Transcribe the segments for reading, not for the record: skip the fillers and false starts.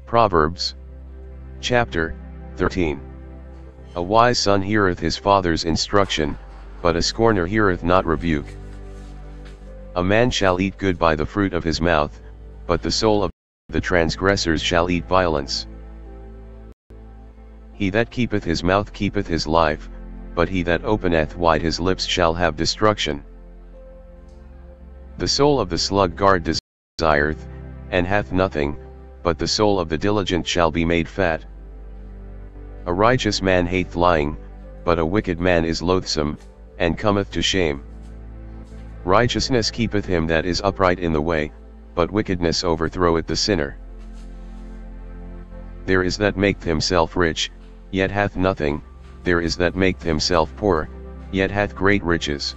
Proverbs, chapter 13. A wise son heareth his father's instruction, but a scorner heareth not rebuke. A man shall eat good by the fruit of his mouth, but the soul of the transgressors shall eat violence. He that keepeth his mouth keepeth his life, but he that openeth wide his lips shall have destruction. The soul of the sluggard desireth, and hath nothing, but the soul of the diligent shall be made fat. A righteous man hateth lying, but a wicked man is loathsome, and cometh to shame. Righteousness keepeth him that is upright in the way, but wickedness overthroweth the sinner. There is that maketh himself rich, yet hath nothing, there is that maketh himself poor, yet hath great riches.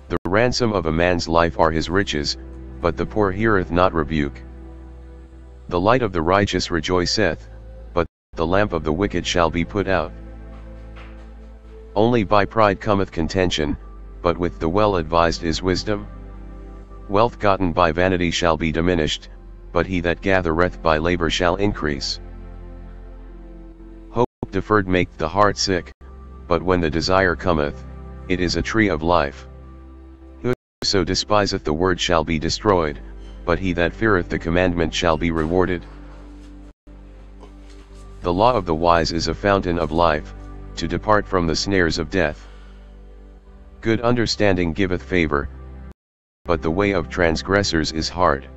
The ransom of a man's life are his riches, but the poor heareth not rebuke. The light of the righteous rejoiceth, but the lamp of the wicked shall be put out. Only by pride cometh contention, but with the well-advised is wisdom. Wealth gotten by vanity shall be diminished, but he that gathereth by labor shall increase. Hope deferred maketh the heart sick, but when the desire cometh, it is a tree of life. Whoso despiseth the word shall be destroyed, but he that feareth the commandment shall be rewarded. The law of the wise is a fountain of life, to depart from the snares of death. Good understanding giveth favor, but the way of transgressors is hard.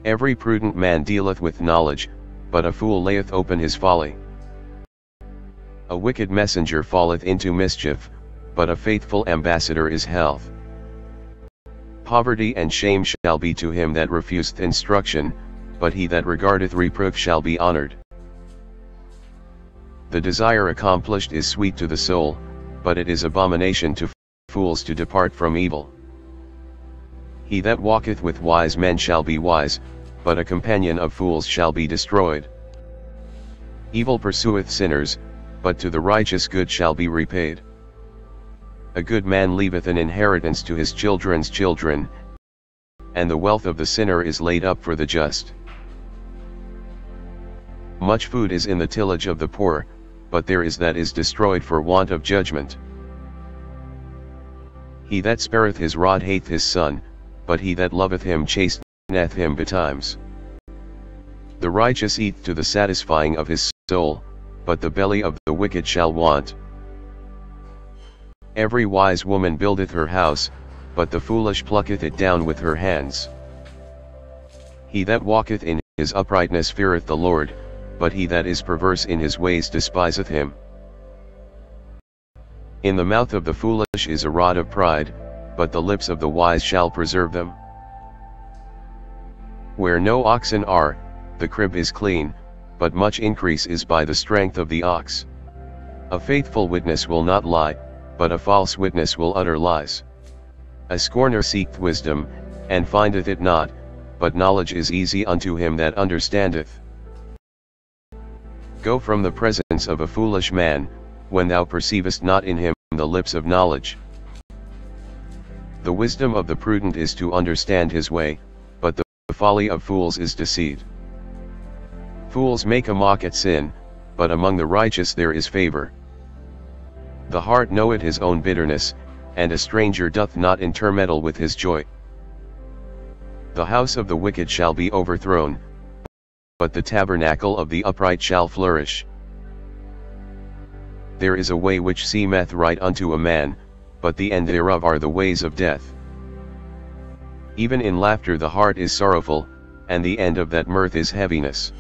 Every prudent man dealeth with knowledge, but a fool layeth open his folly. A wicked messenger falleth into mischief, but a faithful ambassador is health. Poverty and shame shall be to him that refuseth instruction, but he that regardeth reproof shall be honored. The desire accomplished is sweet to the soul, but it is abomination to fools to depart from evil. He that walketh with wise men shall be wise, but a companion of fools shall be destroyed. Evil pursueth sinners, but to the righteous good shall be repaid. A good man leaveth an inheritance to his children's children, and the wealth of the sinner is laid up for the just. Much food is in the tillage of the poor, but there is that is destroyed for want of judgment. He that spareth his rod hateth his son, but he that loveth him chasteneth him betimes. The righteous eateth to the satisfying of his soul, but the belly of the wicked shall want. Every wise woman buildeth her house, but the foolish plucketh it down with her hands. He that walketh in his uprightness feareth the Lord, but he that is perverse in his ways despiseth him. In the mouth of the foolish is a rod of pride, but the lips of the wise shall preserve them. Where no oxen are, the crib is clean, but much increase is by the strength of the ox. A faithful witness will not lie, but a false witness will utter lies. A scorner seeketh wisdom, and findeth it not, but knowledge is easy unto him that understandeth. Go from the presence of a foolish man, when thou perceivest not in him the lips of knowledge. The wisdom of the prudent is to understand his way, but the folly of fools is deceit. Fools make a mock at sin, but among the righteous there is favor. The heart knoweth his own bitterness, and a stranger doth not intermeddle with his joy. The house of the wicked shall be overthrown, but the tabernacle of the upright shall flourish. There is a way which seemeth right unto a man, but the end thereof are the ways of death. Even in laughter the heart is sorrowful, and the end of that mirth is heaviness.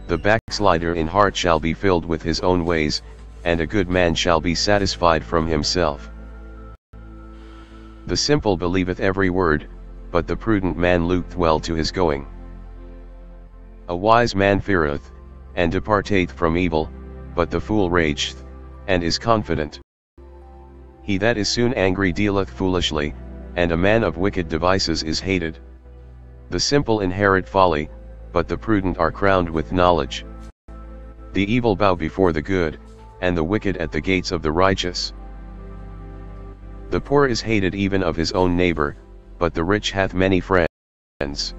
The backslider in heart shall be filled with his own ways, and a good man shall be satisfied from himself. The simple believeth every word, but the prudent man looketh well to his going. A wise man feareth, and departeth from evil, but the fool rageth, and is confident. He that is soon angry dealeth foolishly, and a man of wicked devices is hated. The simple inherit folly, but the prudent are crowned with knowledge. The evil bow before the good, and the wicked at the gates of the righteous. The poor is hated even of his own neighbor, but the rich hath many friends.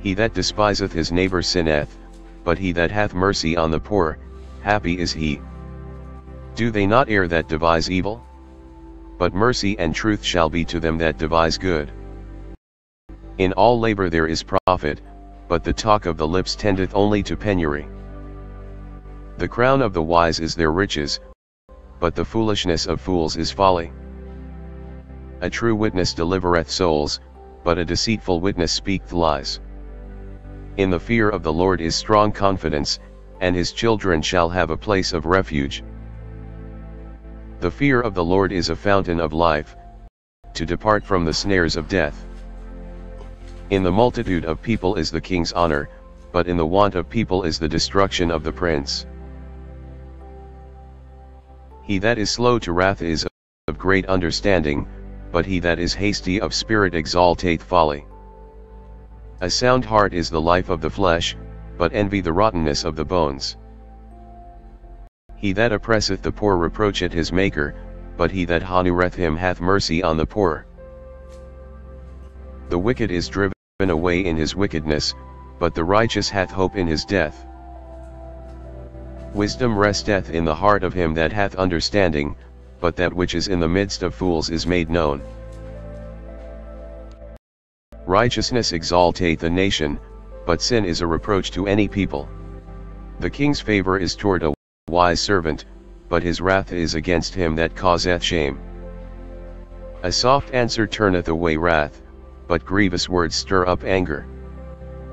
He that despiseth his neighbor sinneth, but he that hath mercy on the poor, happy is he. Do they not err that devise evil? But mercy and truth shall be to them that devise good. In all labor there is profit, but the talk of the lips tendeth only to penury. The crown of the wise is their riches, but the foolishness of fools is folly. A true witness delivereth souls, but a deceitful witness speaketh lies. In the fear of the Lord is strong confidence, and his children shall have a place of refuge. The fear of the Lord is a fountain of life, to depart from the snares of death. In the multitude of people is the king's honor, but in the want of people is the destruction of the prince. He that is slow to wrath is of great understanding, but he that is hasty of spirit exalteth folly. A sound heart is the life of the flesh, but envy the rottenness of the bones. He that oppresseth the poor reproacheth his Maker, but he that honoureth him hath mercy on the poor. The wicked is driven away in his wickedness, but the righteous hath hope in his death. Wisdom resteth in the heart of him that hath understanding, but that which is in the midst of fools is made known. Righteousness exalteth a nation, but sin is a reproach to any people. The king's favor is toward a wise servant, but his wrath is against him that causeth shame. A soft answer turneth away wrath, but grievous words stir up anger.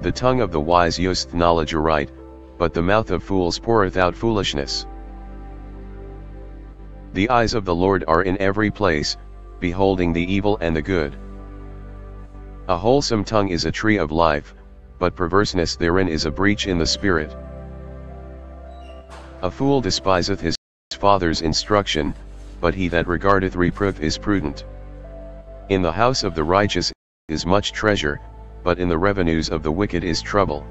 The tongue of the wise useth knowledge aright, but the mouth of fools poureth out foolishness. The eyes of the Lord are in every place, beholding the evil and the good. A wholesome tongue is a tree of life, but perverseness therein is a breach in the spirit. A fool despiseth his father's instruction, but he that regardeth reproof is prudent. In the house of the righteous is much treasure, but in the revenues of the wicked is trouble.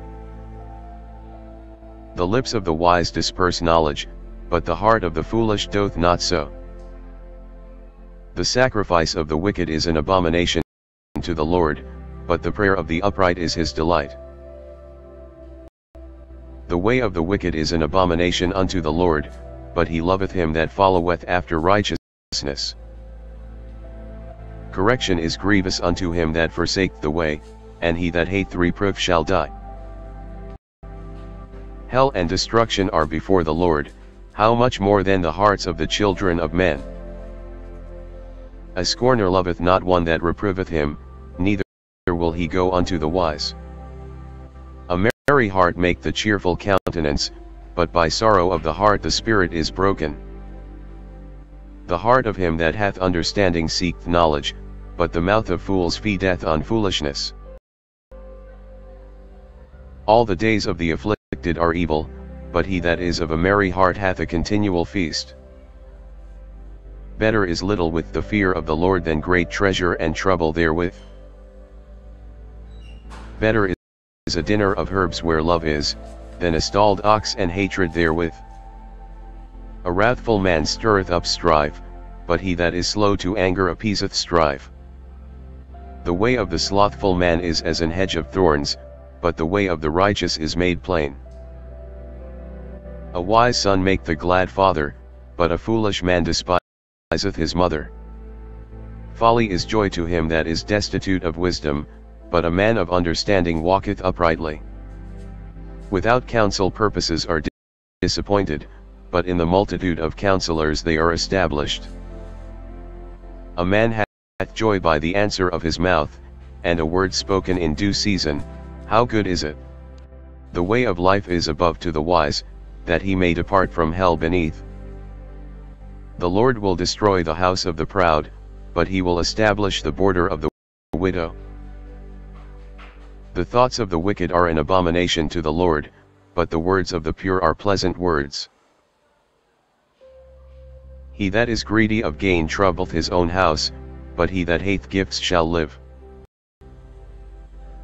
The lips of the wise disperse knowledge, but the heart of the foolish doth not so. The sacrifice of the wicked is an abomination to the Lord, but the prayer of the upright is his delight. The way of the wicked is an abomination unto the Lord, but he loveth him that followeth after righteousness. Correction is grievous unto him that forsaketh the way, and he that hateth reproof shall die. Hell and destruction are before the Lord, how much more than the hearts of the children of men? A scorner loveth not one that reproveth him, neither will he go unto the wise. A merry heart maketh the cheerful countenance, but by sorrow of the heart the spirit is broken. The heart of him that hath understanding seeketh knowledge, but the mouth of fools feedeth on foolishness. All the days of the afflicted are evil, but he that is of a merry heart hath a continual feast. Better is little with the fear of the Lord than great treasure and trouble therewith. Better is a dinner of herbs where love is, than a stalled ox and hatred therewith. A wrathful man stirreth up strife, but he that is slow to anger appeaseth strife. The way of the slothful man is as an hedge of thorns, but the way of the righteous is made plain. A wise son maketh the glad father, but a foolish man despiseth his mother. Folly is joy to him that is destitute of wisdom, but a man of understanding walketh uprightly. Without counsel purposes are disappointed, but in the multitude of counselors they are established. A man hath joy by the answer of his mouth, and a word spoken in due season, how good is it? The way of life is above to the wise, that he may depart from hell beneath. The Lord will destroy the house of the proud, but he will establish the border of the widow. The thoughts of the wicked are an abomination to the Lord, but the words of the pure are pleasant words. He that is greedy of gain troubleth his own house, but he that hateth gifts shall live.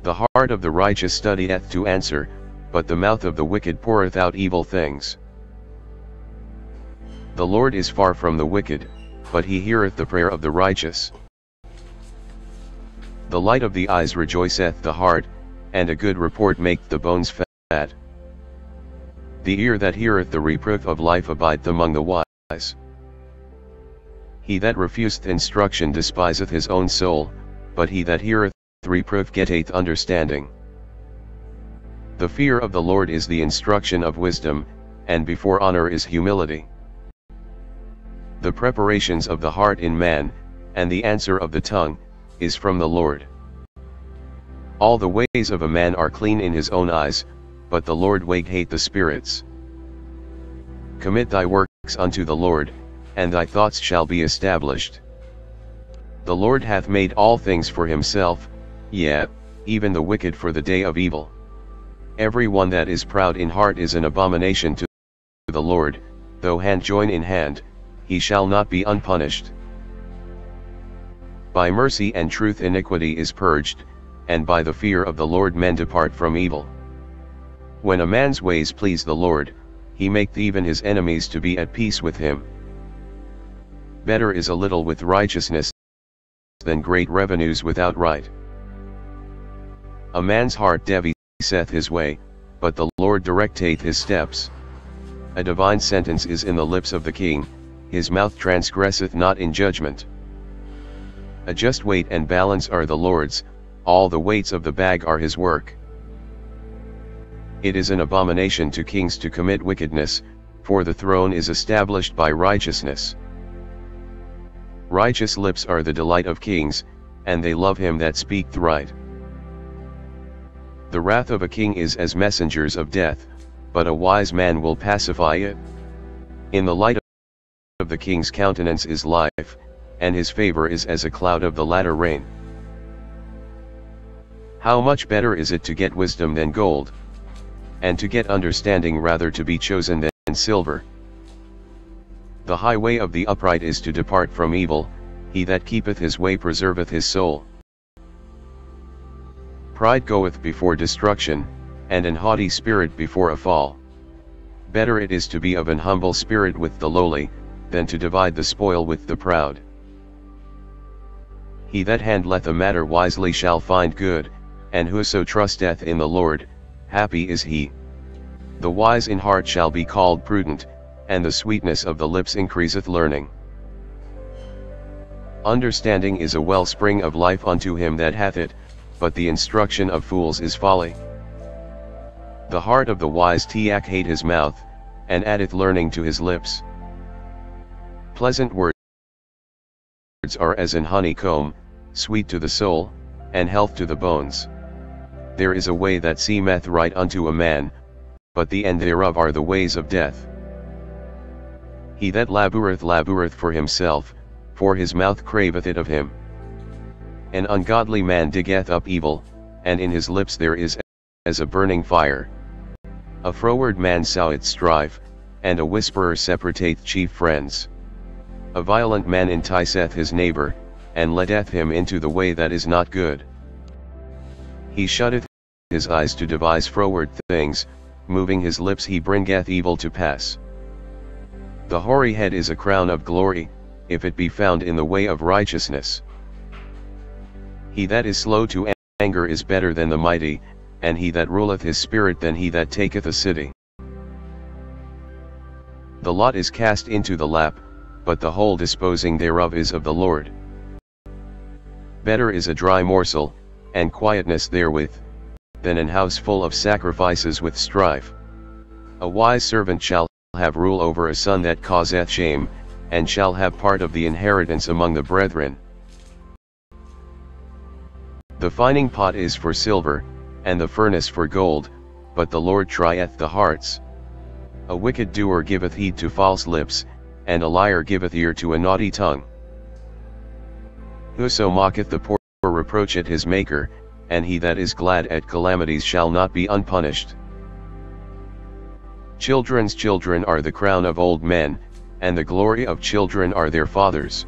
The heart of the righteous studieth to answer, but the mouth of the wicked poureth out evil things. The Lord is far from the wicked, but he heareth the prayer of the righteous. The light of the eyes rejoiceth the heart, and a good report maketh the bones fat. The ear that heareth the reproof of life abideth among the wise. He that refuseth instruction despiseth his own soul, but he that heareth reproof getteth understanding. The fear of the Lord is the instruction of wisdom, and before honor is humility. The preparations of the heart in man, and the answer of the tongue, is from the Lord. All the ways of a man are clean in his own eyes, but the Lord weigheth the spirits. Commit thy works unto the Lord, and thy thoughts shall be established. The Lord hath made all things for himself, yea, even the wicked for the day of evil. Every one that is proud in heart is an abomination to the Lord, though hand join in hand, he shall not be unpunished. By mercy and truth iniquity is purged, and by the fear of the Lord men depart from evil. When a man's ways please the Lord, he maketh even his enemies to be at peace with him. Better is a little with righteousness than great revenues without right. A man's heart deviseth his way, but the Lord directeth his steps. A divine sentence is in the lips of the king, his mouth transgresseth not in judgment. A just weight and balance are the Lord's, all the weights of the bag are his work. It is an abomination to kings to commit wickedness, for the throne is established by righteousness. Righteous lips are the delight of kings, and they love him that speaketh right. The wrath of a king is as messengers of death, but a wise man will pacify it. In the light of the king's countenance is life, and his favor is as a cloud of the latter rain. How much better is it to get wisdom than gold, and to get understanding rather to be chosen than silver. The highway of the upright is to depart from evil, he that keepeth his way preserveth his soul. Pride goeth before destruction, and an haughty spirit before a fall. Better it is to be of an humble spirit with the lowly, than to divide the spoil with the proud. He that handleth a matter wisely shall find good, and whoso trusteth in the Lord, happy is he. The wise in heart shall be called prudent, and the sweetness of the lips increaseth learning. Understanding is a wellspring of life unto him that hath it, but the instruction of fools is folly. The heart of the wise teacheth his mouth, and addeth learning to his lips. Pleasant words are as an honeycomb, sweet to the soul, and health to the bones. There is a way that seemeth right unto a man, but the end thereof are the ways of death. He that laboureth for himself, for his mouth craveth it of him. An ungodly man diggeth up evil, and in his lips there is as a burning fire. A froward man soweth strife, and a whisperer separateth chief friends. A violent man enticeth his neighbour, and leadeth him into the way that is not good. He shutteth his eyes to devise froward things, moving his lips he bringeth evil to pass. The hoary head is a crown of glory, if it be found in the way of righteousness. He that is slow to anger is better than the mighty, and he that ruleth his spirit than he that taketh a city. The lot is cast into the lap, but the whole disposing thereof is of the Lord. Better is a dry morsel, and quietness therewith, than an house full of sacrifices with strife. A wise servant shall have rule over a son that causeth shame, and shall have part of the inheritance among the brethren. The fining pot is for silver, and the furnace for gold, but the Lord trieth the hearts. A wicked doer giveth heed to false lips, and a liar giveth ear to a naughty tongue. Whoso mocketh the poor reproacheth his Maker, and he that is glad at calamities shall not be unpunished. Children's children are the crown of old men, and the glory of children are their fathers.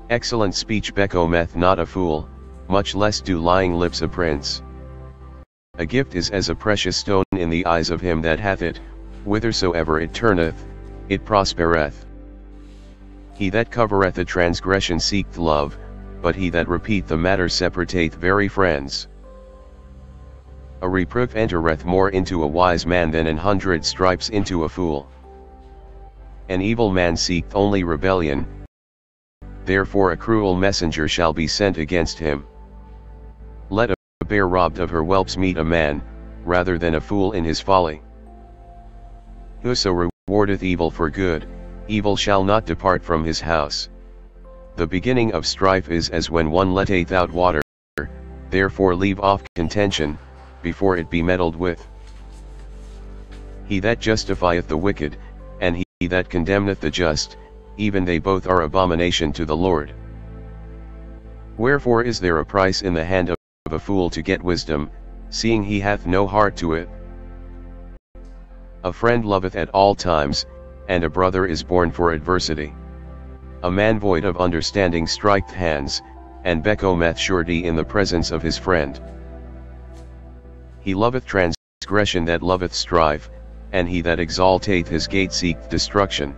Excellent speech becometh not a fool, much less do lying lips a prince. A gift is as a precious stone in the eyes of him that hath it, whithersoever it turneth, it prospereth. He that covereth a transgression seeketh love, but he that repeateth the matter separateth very friends. A reproof entereth more into a wise man than 100 stripes into a fool. An evil man seeketh only rebellion, therefore a cruel messenger shall be sent against him. Let a bear robbed of her whelps meet a man, rather than a fool in his folly. Whoso rewardeth evil for good, evil shall not depart from his house. The beginning of strife is as when one letteth out water, therefore leave off contention, before it be meddled with. He that justifieth the wicked, and he that condemneth the just, even they both are abomination to the Lord. Wherefore is there a price in the hand of a fool to get wisdom, seeing he hath no heart to it? A friend loveth at all times, and a brother is born for adversity. A man void of understanding striketh hands, and becometh surety in the presence of his friend. He loveth transgression that loveth strife, and he that exalteth his gate seeketh destruction.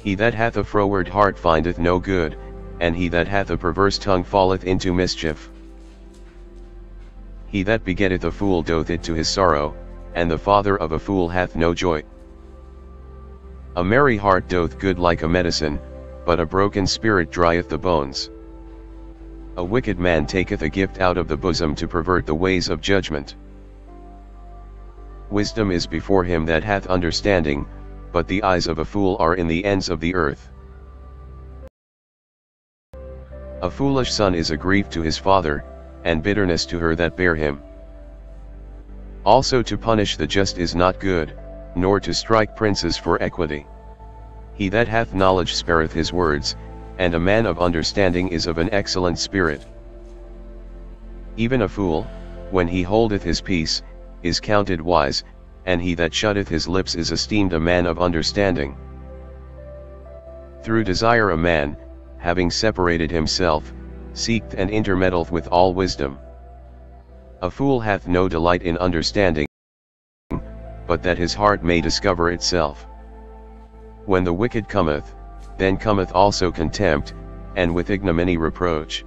He that hath a froward heart findeth no good, and he that hath a perverse tongue falleth into mischief. He that begetteth a fool doth it to his sorrow, and the father of a fool hath no joy. A merry heart doth good like a medicine, but a broken spirit drieth the bones. A wicked man taketh a gift out of the bosom to pervert the ways of judgment. Wisdom is before him that hath understanding, but the eyes of a fool are in the ends of the earth. A foolish son is a grief to his father, and bitterness to her that bare him. Also to punish the just is not good, nor to strike princes for equity. He that hath knowledge spareth his words, and a man of understanding is of an excellent spirit. Even a fool, when he holdeth his peace, is counted wise, and he that shutteth his lips is esteemed a man of understanding. Through desire a man, having separated himself, seeketh and intermeddleth with all wisdom. A fool hath no delight in understanding, but that his heart may discover itself. When the wicked cometh, then cometh also contempt, and with ignominy reproach.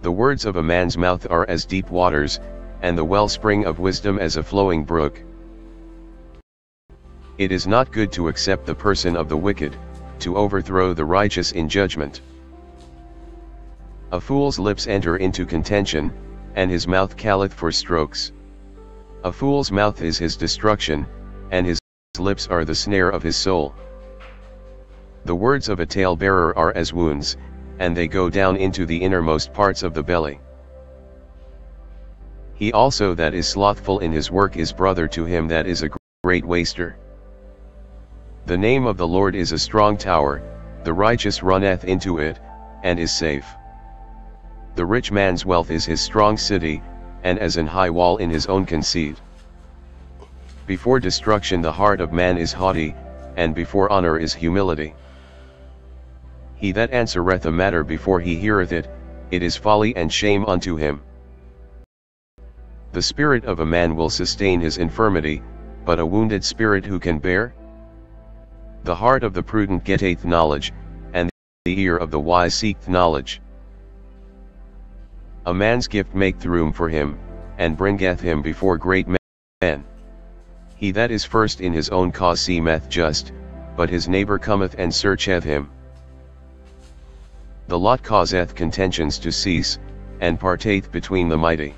The words of a man's mouth are as deep waters, and the wellspring of wisdom as a flowing brook. It is not good to accept the person of the wicked, to overthrow the righteous in judgment. A fool's lips enter into contention, and his mouth calleth for strokes. A fool's mouth is his destruction, and his lips are the snare of his soul. The words of a talebearer are as wounds, and they go down into the innermost parts of the belly. He also that is slothful in his work is brother to him that is a great waster. The name of the Lord is a strong tower, the righteous runneth into it, and is safe. The rich man's wealth is his strong city, and as an high wall in his own conceit. Before destruction the heart of man is haughty, and before honor is humility. He that answereth a matter before he heareth it, it is folly and shame unto him. The spirit of a man will sustain his infirmity, but a wounded spirit who can bear? The heart of the prudent getteth knowledge, and the ear of the wise seeketh knowledge. A man's gift maketh room for him, and bringeth him before great men. He that is first in his own cause seemeth just, but his neighbor cometh and searcheth him. The lot causeth contentions to cease, and parteth between the mighty.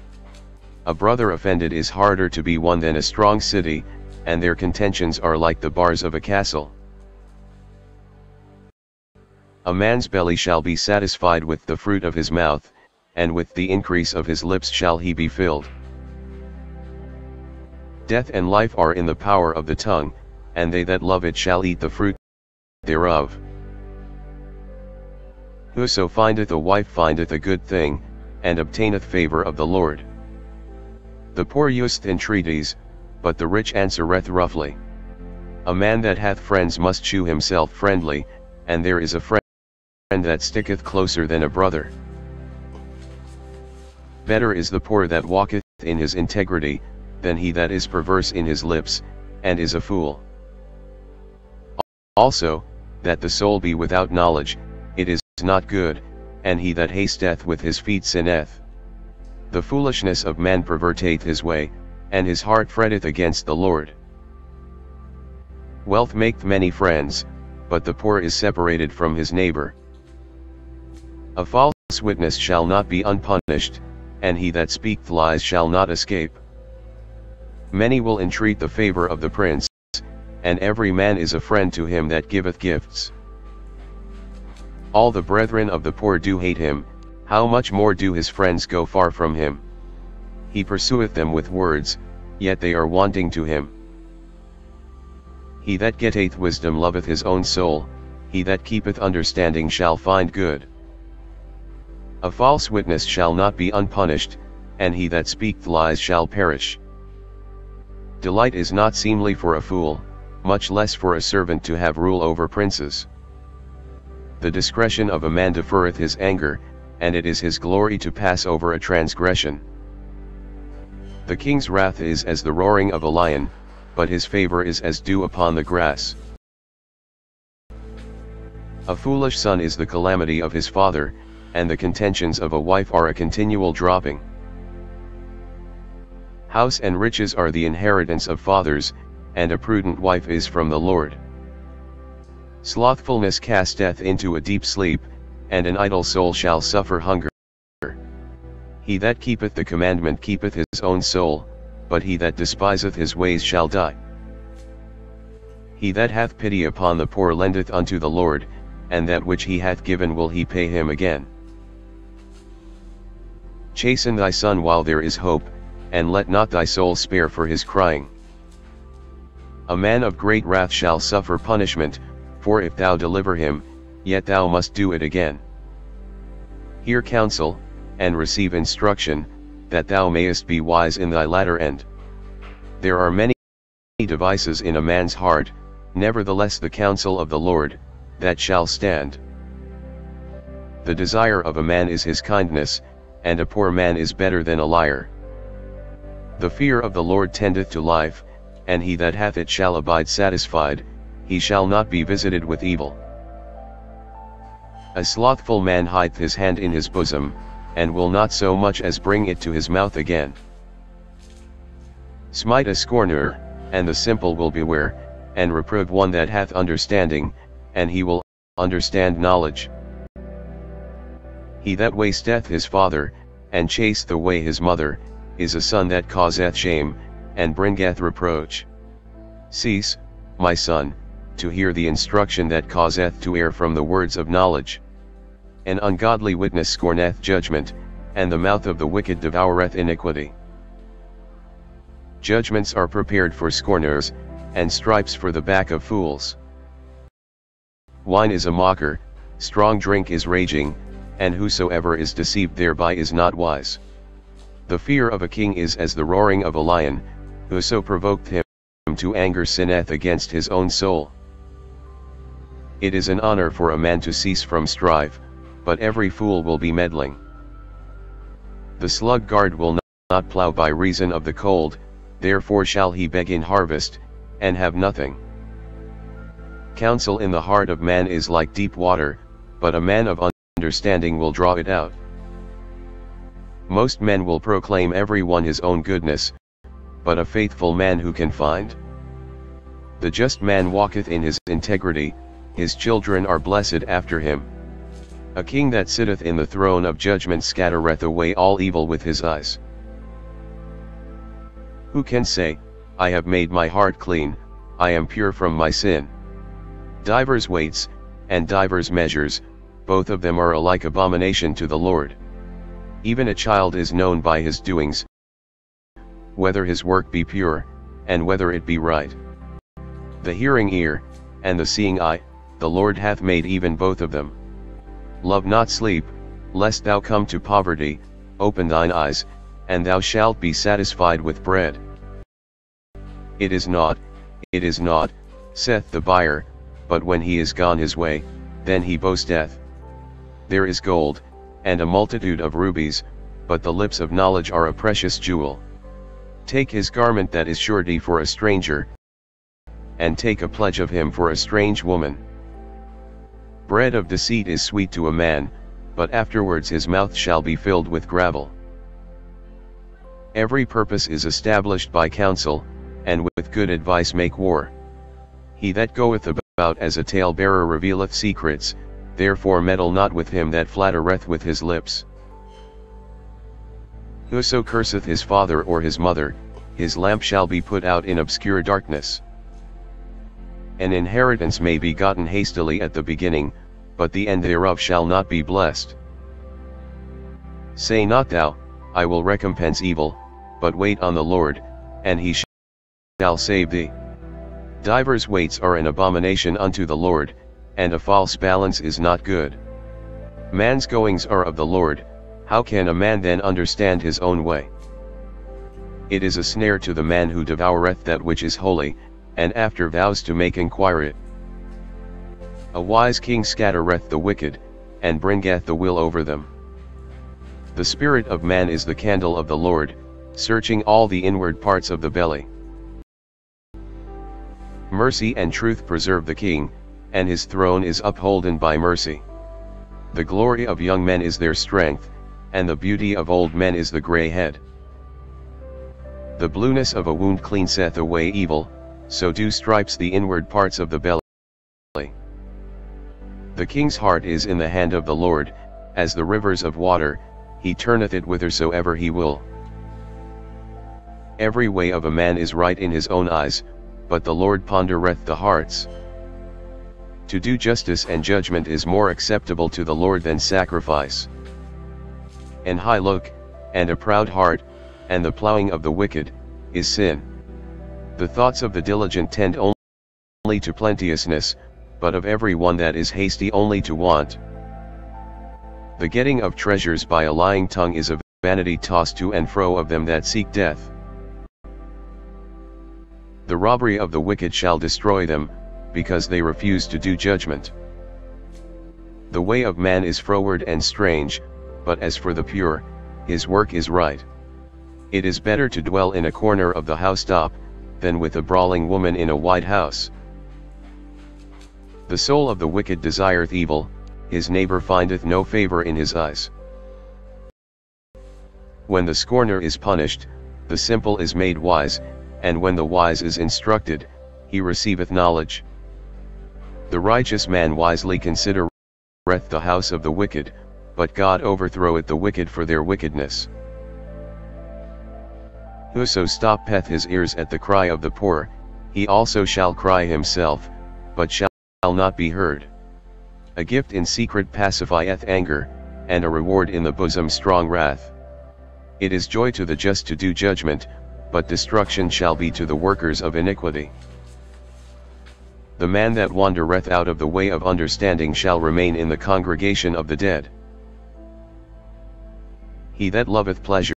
A brother offended is harder to be won than a strong city, and their contentions are like the bars of a castle. A man's belly shall be satisfied with the fruit of his mouth, and with the increase of his lips shall he be filled. Death and life are in the power of the tongue, and they that love it shall eat the fruit thereof. Whoso findeth a wife findeth a good thing, and obtaineth favor of the Lord. The poor useth entreaties, but the rich answereth roughly. A man that hath friends must shew himself friendly, and there is a friend that sticketh closer than a brother. Better is the poor that walketh in his integrity, than he that is perverse in his lips, and is a fool. Also, that the soul be without knowledge, it is not good, and he that hasteth with his feet sinneth. The foolishness of man perverteth his way, and his heart fretteth against the Lord. Wealth maketh many friends, but the poor is separated from his neighbor. A false witness shall not be unpunished, and he that speaketh lies shall not escape. Many will entreat the favor of the prince, and every man is a friend to him that giveth gifts. All the brethren of the poor do hate him, how much more do his friends go far from him? He pursueth them with words, yet they are wanting to him. He that getteth wisdom loveth his own soul, he that keepeth understanding shall find good. A false witness shall not be unpunished, and he that speaketh lies shall perish. Delight is not seemly for a fool, much less for a servant to have rule over princes. The discretion of a man deferreth his anger, and it is his glory to pass over a transgression. The king's wrath is as the roaring of a lion, but his favor is as dew upon the grass. A foolish son is the calamity of his father, and the contentions of a wife are a continual dropping. House and riches are the inheritance of fathers, and a prudent wife is from the Lord. Slothfulness casteth into a deep sleep, and an idle soul shall suffer hunger. He that keepeth the commandment keepeth his own soul, but he that despiseth his ways shall die. He that hath pity upon the poor lendeth unto the Lord, and that which he hath given will he pay him again. Chasten thy son while there is hope, and let not thy soul spare for his crying. A man of great wrath shall suffer punishment, for if thou deliver him, yet thou must do it again. Hear counsel, and receive instruction, that thou mayest be wise in thy latter end. There are many devices in a man's heart, nevertheless the counsel of the Lord, that shall stand. The desire of a man is his kindness, and a poor man is better than a liar. The fear of the Lord tendeth to life, and he that hath it shall abide satisfied, he shall not be visited with evil. A slothful man hideth his hand in his bosom, and will not so much as bring it to his mouth again. Smite a scorner, and the simple will beware, and reprove one that hath understanding, and he will understand knowledge. He that wasteth his father, and chaseth away his mother, is a son that causeth shame, and bringeth reproach. Cease, my son, to hear the instruction that causeth to err from the words of knowledge. An ungodly witness scorneth judgment, and the mouth of the wicked devoureth iniquity. Judgments are prepared for scorners, and stripes for the back of fools. Wine is a mocker, strong drink is raging, and whosoever is deceived thereby is not wise. The fear of a king is as the roaring of a lion, whoso provoked him to anger sinneth against his own soul. It is an honor for a man to cease from strife, but every fool will be meddling. The sluggard will not plow by reason of the cold, therefore shall he beg in harvest, and have nothing. Counsel in the heart of man is like deep water, but a man of understanding will draw it out. Most men will proclaim every one his own goodness, but a faithful man who can find? The just man walketh in his integrity, his children are blessed after him. A king that sitteth in the throne of judgment scattereth away all evil with his eyes. Who can say, I have made my heart clean, I am pure from my sin? Divers weights, and divers measures, both of them are alike abomination to the Lord. Even a child is known by his doings, whether his work be pure, and whether it be right. The hearing ear, and the seeing eye, the Lord hath made even both of them. Love not sleep, lest thou come to poverty, open thine eyes, and thou shalt be satisfied with bread. It is not, saith the buyer, but when he is gone his way, then he boasteth. There is gold, and a multitude of rubies, but the lips of knowledge are a precious jewel. Take his garment that is surety for a stranger, and take a pledge of him for a strange woman. Bread of deceit is sweet to a man, but afterwards his mouth shall be filled with gravel. Every purpose is established by counsel, and with good advice make war. He that goeth about as a talebearer revealeth secrets, therefore meddle not with him that flattereth with his lips. Whoso curseth his father or his mother, his lamp shall be put out in obscure darkness. An inheritance may be gotten hastily at the beginning, but the end thereof shall not be blessed. Say not thou, I will recompense evil, but wait on the Lord, and he shall save thee. Divers weights are an abomination unto the Lord, and a false balance is not good. Man's goings are of the Lord, how can a man then understand his own way? It is a snare to the man who devoureth that which is holy, and after vows to make inquiry. A wise king scattereth the wicked, and bringeth the will over them. The spirit of man is the candle of the Lord, searching all the inward parts of the belly. Mercy and truth preserve the king, and his throne is upholden by mercy. The glory of young men is their strength, and the beauty of old men is the grey head. The blueness of a wound cleanseth away evil, so do stripes the inward parts of the belly. The king's heart is in the hand of the Lord, as the rivers of water, he turneth it whithersoever he will. Every way of a man is right in his own eyes, but the Lord pondereth the hearts. To do justice and judgment is more acceptable to the Lord than sacrifice. An high look, and a proud heart, and the plowing of the wicked, is sin. The thoughts of the diligent tend only to plenteousness, but of every one that is hasty only to want. The getting of treasures by a lying tongue is a vanity tossed to and fro of them that seek death. The robbery of the wicked shall destroy them, because they refuse to do judgment. The way of man is froward and strange, but as for the pure, his work is right. It is better to dwell in a corner of the housetop, than with a brawling woman in a wide house. The soul of the wicked desireth evil, his neighbor findeth no favor in his eyes. When the scorner is punished, the simple is made wise, and when the wise is instructed, he receiveth knowledge. The righteous man wisely considereth the house of the wicked, but God overthroweth the wicked for their wickedness. Whoso stoppeth his ears at the cry of the poor, he also shall cry himself, but shall not be heard. A gift in secret pacifieth anger, and a reward in the bosom strong wrath. It is joy to the just to do judgment, but destruction shall be to the workers of iniquity. The man that wandereth out of the way of understanding shall remain in the congregation of the dead. He that loveth pleasure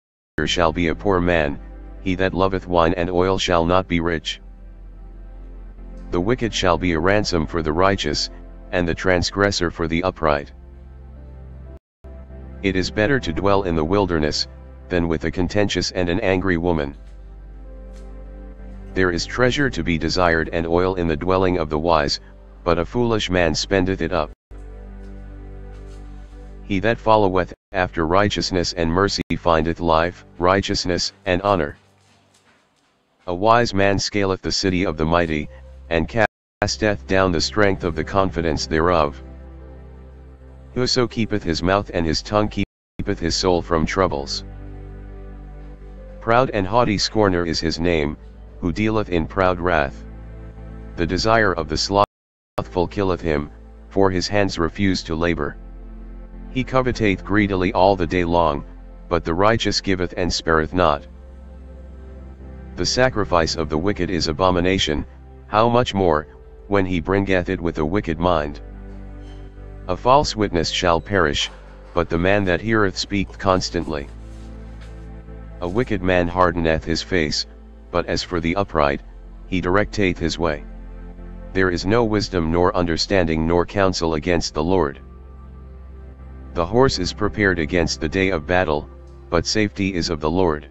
shall be a poor man, he that loveth wine and oil shall not be rich. The wicked shall be a ransom for the righteous, and the transgressor for the upright. It is better to dwell in the wilderness, than with a contentious and an angry woman. There is treasure to be desired and oil in the dwelling of the wise, but a foolish man spendeth it up. He that followeth after righteousness and mercy findeth life, righteousness, and honor. A wise man scaleth the city of the mighty, and casteth down the strength of the confidence thereof. Whoso keepeth his mouth and his tongue keepeth his soul from troubles. Proud and haughty scorner is his name, who dealeth in proud wrath. The desire of the slothful killeth him, for his hands refuse to labor. He coveteth greedily all the day long, but the righteous giveth and spareth not. The sacrifice of the wicked is abomination, how much more, when he bringeth it with a wicked mind. A false witness shall perish, but the man that heareth speaketh constantly. A wicked man hardeneth his face, but as for the upright, he directeth his way. There is no wisdom nor understanding nor counsel against the Lord. The horse is prepared against the day of battle, but safety is of the Lord.